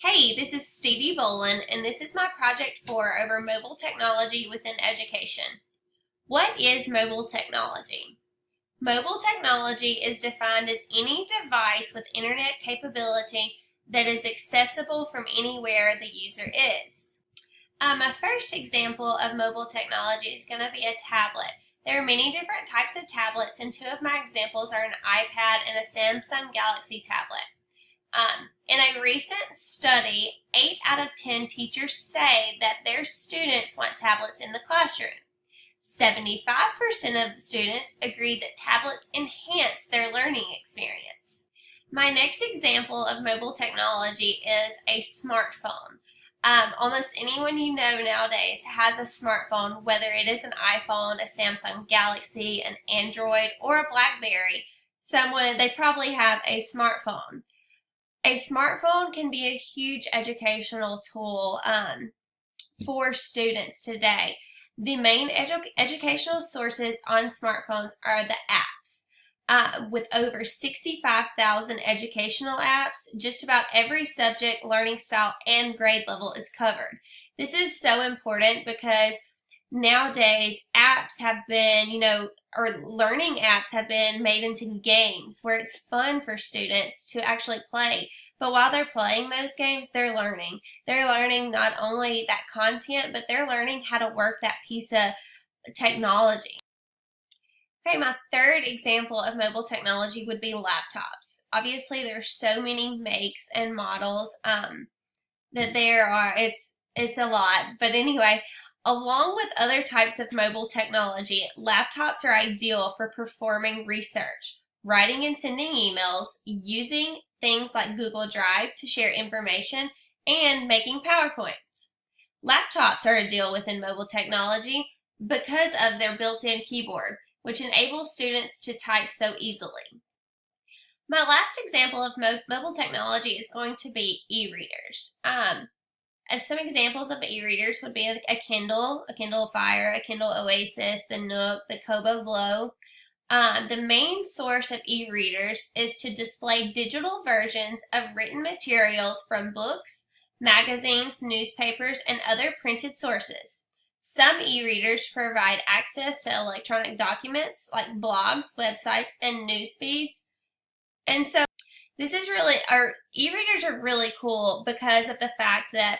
Hey, this is Stevie Bolin, and this is my Project 4 over mobile technology within education. What is mobile technology? Mobile technology is defined as any device with internet capability that is accessible from anywhere the user is. My first example of mobile technology is going to be a tablet. There are many different types of tablets, and two of my examples are an iPad and a Samsung Galaxy tablet. In a recent study, 8 out of 10 teachers say that their students want tablets in the classroom. 75% of the students agree that tablets enhance their learning experience. My next example of mobile technology is a smartphone. Almost anyone you know nowadays has a smartphone, whether it is an iPhone, a Samsung Galaxy, an Android, or a BlackBerry. They probably have a smartphone. A smartphone can be a huge educational tool for students today. The main educational sources on smartphones are the apps. With over 65,000 educational apps, just about every subject, learning style, and grade level is covered. This is so important because nowadays apps have been, or learning apps have been made into games where it's fun for students to actually play. But while they're playing those games, they're learning. They're learning not only that content, but they're learning how to work that piece of technology. Okay, my third example of mobile technology would be laptops. Obviously, there's so many makes and models that there are. It's a lot. But anyway, along with other types of mobile technology, laptops are ideal for performing research, writing and sending emails, using things like Google Drive to share information, and making PowerPoints. Laptops are a deal within mobile technology because of their built-in keyboard, which enables students to type so easily. My last example of mobile technology is going to be e-readers. Some examples of e-readers would be a Kindle Fire, a Kindle Oasis, the Nook, the Kobo Glow. The main source of e-readers is to display digital versions of written materials from books, magazines, newspapers, and other printed sources. Some e-readers provide access to electronic documents like blogs, websites, and news feeds. And so our e-readers are really cool because of the fact that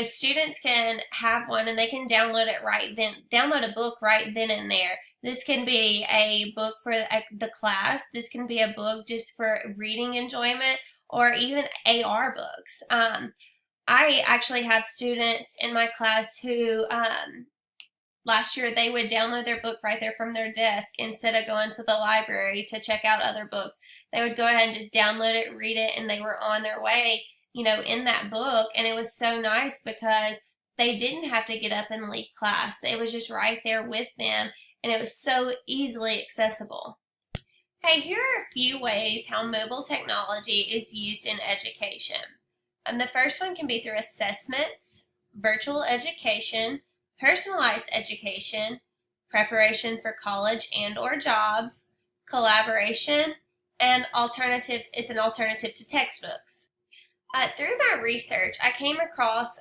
students can have one and they can download a book right then and there. This can be a book for the class. This can be a book just for reading enjoyment, or even AR books. I actually have students in my class who last year they would download their book right there from their desk instead of going to the library to check out other books. They would go ahead and just download it, read it, and they were on their way, in that book. And it was so nice because they didn't have to get up and leave class. It was just right there with them, and it was so easily accessible. Okay, here are a few ways how mobile technology is used in education. And the first one can be through assessments, virtual education, personalized education, preparation for college and or jobs, collaboration, and it's an alternative to textbooks. Through my research, I came across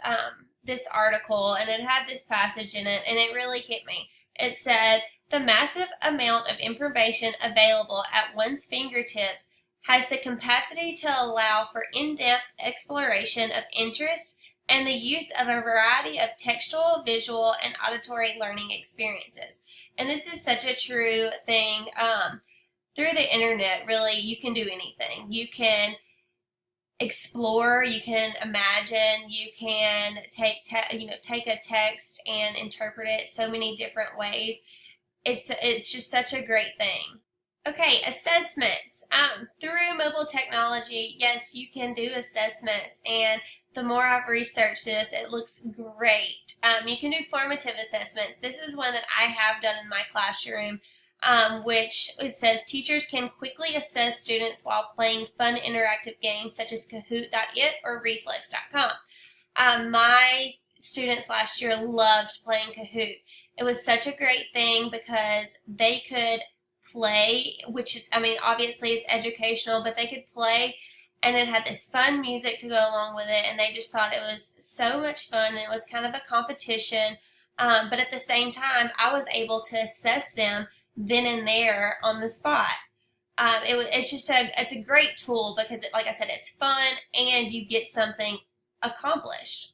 this article, and it had this passage in it, and it really hit me. It said, the massive amount of information available at one's fingertips has the capacity to allow for in-depth exploration of interest and the use of a variety of textual, visual, and auditory learning experiences. And this is such a true thing. Through the internet, really, you can do anything. You can explore, you can imagine, you can take a text and interpret it so many different ways. It's just such a great thing. Okay, assessments. Through mobile technology, yes, you can do assessments, and the more I've researched this, it looks great. You can do formative assessments. This is one that I have done in my classroom, which it says teachers can quickly assess students while playing fun interactive games such as Kahoot.it or Reflex.com. My students last year loved playing Kahoot. It was such a great thing because they could play, obviously it's educational, but they could play and it had this fun music to go along with it, and they just thought it was so much fun. It was kind of a competition, but at the same time, I was able to assess them then and there on the spot. It's a great tool because, like I said, it's fun and you get something accomplished.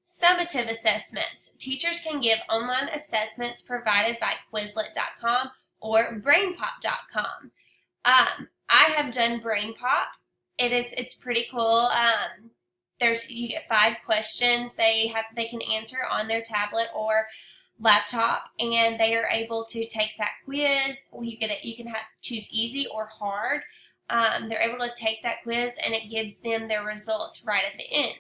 Summative assessments. Teachers can give online assessments provided by Quizlet.com or BrainPop.com. I have done BrainPop. It's pretty cool. You get 5 questions they can answer on their tablet or laptop, and they are able to take that quiz. You can choose easy or hard. They're able to take that quiz, and it gives them their results right at the end.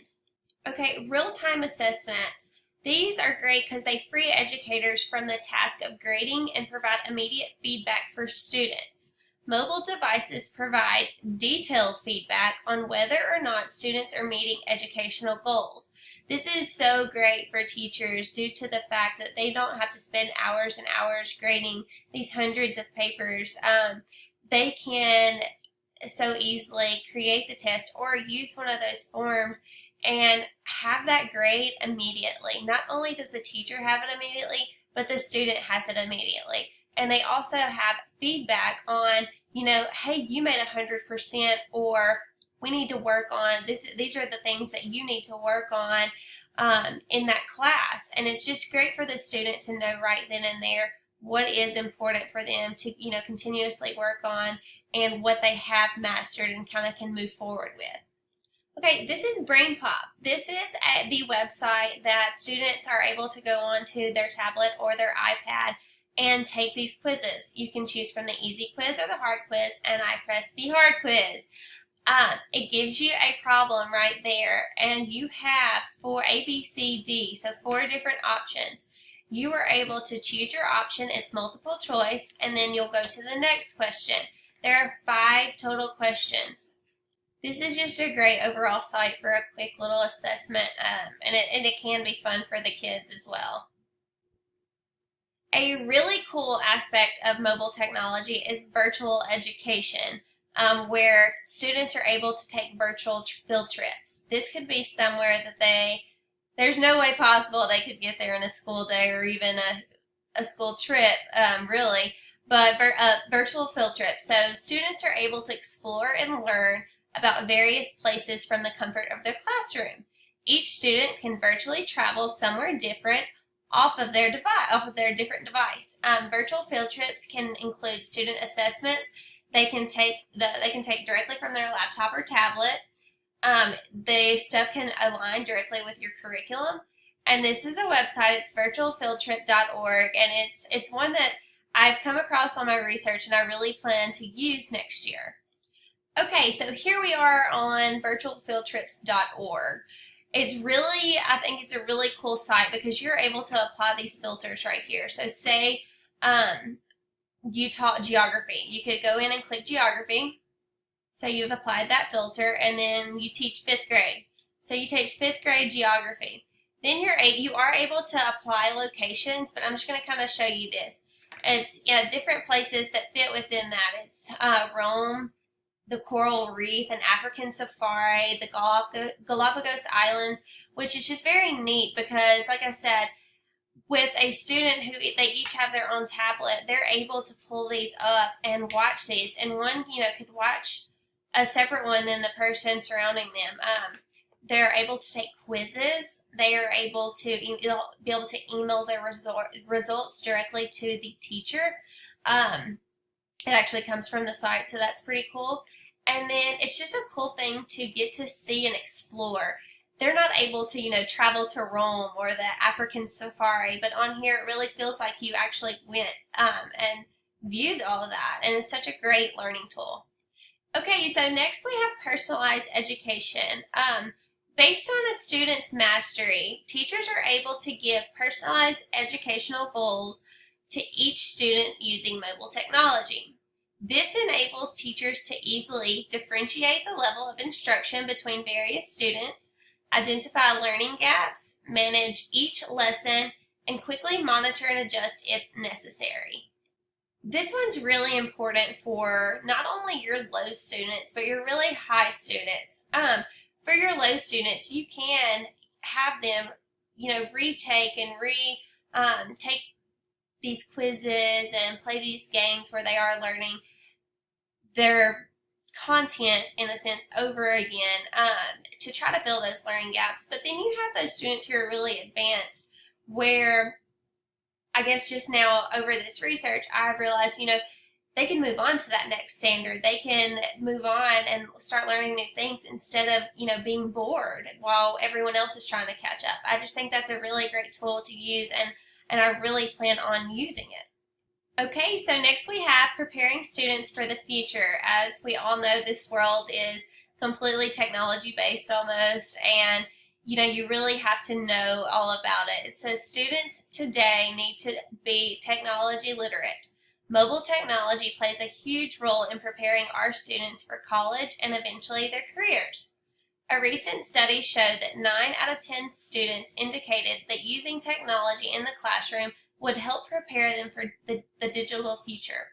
Okay, real-time assessments. These are great because they free educators from the task of grading and provide immediate feedback for students. Mobile devices provide detailed feedback on whether or not students are meeting educational goals. This is so great for teachers due to the fact that they don't have to spend hours and hours grading these hundreds of papers. They can so easily create the test or use one of those forms and have that grade immediately. Not only does the teacher have it immediately, but the student has it immediately. And they also have feedback on, hey, you made 100%, or we need to work on this. These are the things that you need to work on in that class. And it's just great for the student to know right then and there what is important for them to, continuously work on and what they have mastered and kind of can move forward with. Okay, this is BrainPop. This is the website that students are able to go onto their tablet or their iPad and take these quizzes. You can choose from the easy quiz or the hard quiz, and I pressed the hard quiz. It gives you a problem right there, and you have for A, B, C, D, so 4 different options. You are able to choose your option. It's multiple choice, and then you'll go to the next question. There are 5 total questions. This is just a great overall site for a quick little assessment, and it can be fun for the kids as well. A really cool aspect of mobile technology is virtual education, where students are able to take virtual field trips. This could be somewhere that there's no way possible they could get there in a school day or even a school trip, really, but virtual field trips. So students are able to explore and learn about various places from the comfort of their classroom. Each student can virtually travel somewhere different off of their different device. Virtual field trips can include student assessments. They can take directly from their laptop or tablet. The stuff can align directly with your curriculum. And this is a website. It's virtualfieldtrip.org, and it's one that I've come across on my research, and I really plan to use next year. Okay, so here we are on virtualfieldtrips.org. I think it's a really cool site because you're able to apply these filters right here. So say you taught geography. You could go in and click geography. So you've applied that filter, and then you teach 5th grade. So you teach 5th grade geography. Then you are able to apply locations, but I'm just going to kind of show you this. It's different places that fit within that. It's Rome, the Coral Reef, an African safari, the Galapagos Islands, which is just very neat because, like I said, with a student who they each have their own tablet, they're able to pull these up and watch these, and one could watch a separate one than the person surrounding them. They're able to take quizzes. They are able to be able to email their results directly to the teacher. It actually comes from the site, so that's pretty cool. And then it's just a cool thing to get to see and explore. They're not able to, travel to Rome or the African safari, but on here it really feels like you actually went and viewed all of that, and it's such a great learning tool. Okay, so next we have personalized education. Based on a student's mastery, teachers are able to give personalized educational goals to each student using mobile technology. This enables teachers to easily differentiate the level of instruction between various students, identify learning gaps, manage each lesson, and quickly monitor and adjust if necessary. This one's really important for not only your low students, but your really high students. For your low students, you can have them, retake and take these quizzes and play these games where they are learning their content in a sense over again to try to fill those learning gaps. But then you have those students who are really advanced where I guess just now over this research, I've realized, they can move on to that next standard. They can move on and start learning new things instead of, being bored while everyone else is trying to catch up. I just think that's a really great tool to use, and I really plan on using it. Okay, so next we have preparing students for the future. As we all know, this world is completely technology based almost, and you really have to know all about it. It says students today need to be technology literate. Mobile technology plays a huge role in preparing our students for college and eventually their careers. A recent study showed that 9 out of 10 students indicated that using technology in the classroom would help prepare them for the digital future.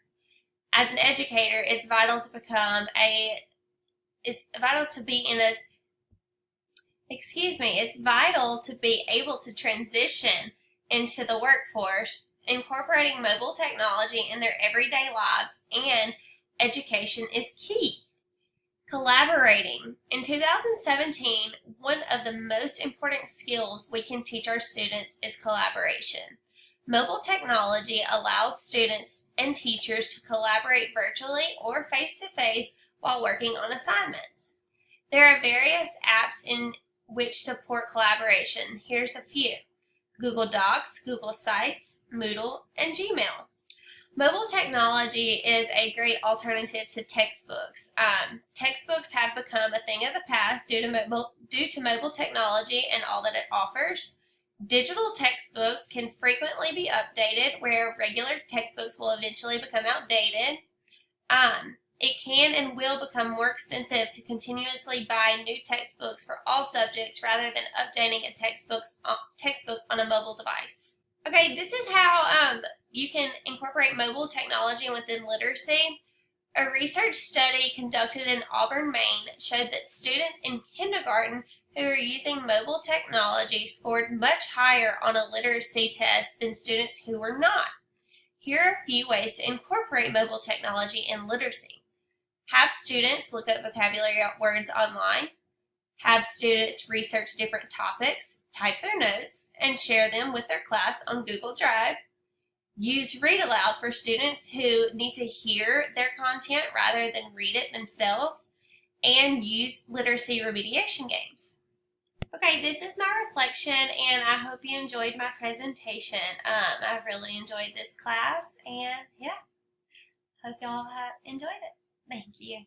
As an educator, it's vital to it's vital to be able to transition into the workforce, incorporating mobile technology in their everyday lives and education is key. Collaborating. In 2017, one of the most important skills we can teach our students is collaboration. Mobile technology allows students and teachers to collaborate virtually or face-to-face while working on assignments. There are various apps in which support collaboration. Here's a few: Google Docs, Google Sites, Moodle, and Gmail. Mobile technology is a great alternative to textbooks. Textbooks have become a thing of the past due to mobile technology and all that it offers. Digital textbooks can frequently be updated, where regular textbooks will eventually become outdated. It can and will become more expensive to continuously buy new textbooks for all subjects rather than updating a textbook on a mobile device. Okay, this is how you can incorporate mobile technology within literacy. A research study conducted in Auburn, Maine showed that students in kindergarten who were using mobile technology scored much higher on a literacy test than students who were not. Here are a few ways to incorporate mobile technology in literacy. Have students look up vocabulary words online. Have students research different topics, type their notes, and share them with their class on Google Drive. Use Read Aloud for students who need to hear their content rather than read it themselves. And use literacy remediation games. Okay, this is my reflection, and I hope you enjoyed my presentation. I really enjoyed this class, and yeah, hope y'all have enjoyed it. Thank you.